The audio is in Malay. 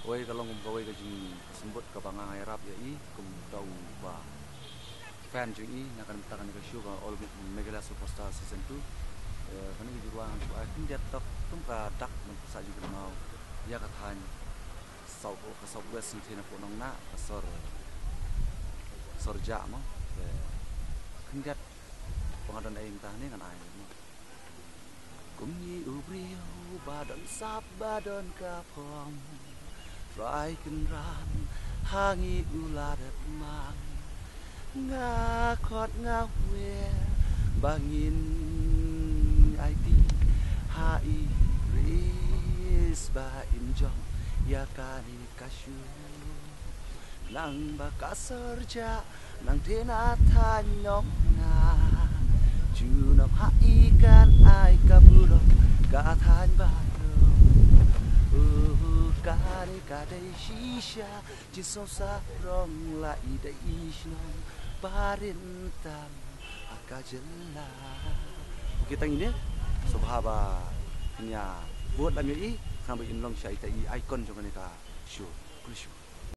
Kawai kalau kawai kajing sembut ke bangang Arab ya kum tahu ba fan je nak akan minta kan ke show ka All Megala Superstar season 2 kan ini juruan tu akhir dia tak tum ka dak men sa juga mau ya katahan sau ke sau west ni na ponong na sor sorja mo kan dia pengadon aing tah ni kan ai kumni ubriu badan sap badan kapong Rai kenran hangi uladat mang ngakot ngawe bangin IT hai ris ba injong ya kani kasyu nang bakaserja nang tena tanyong na junam hai kan ai kaburo kathan ba kare kade shisha jiso sa rong la ide ishnong parintam akajela kita ini subhaba nya buat lamia i sampai inlong syai tai icon jong ka show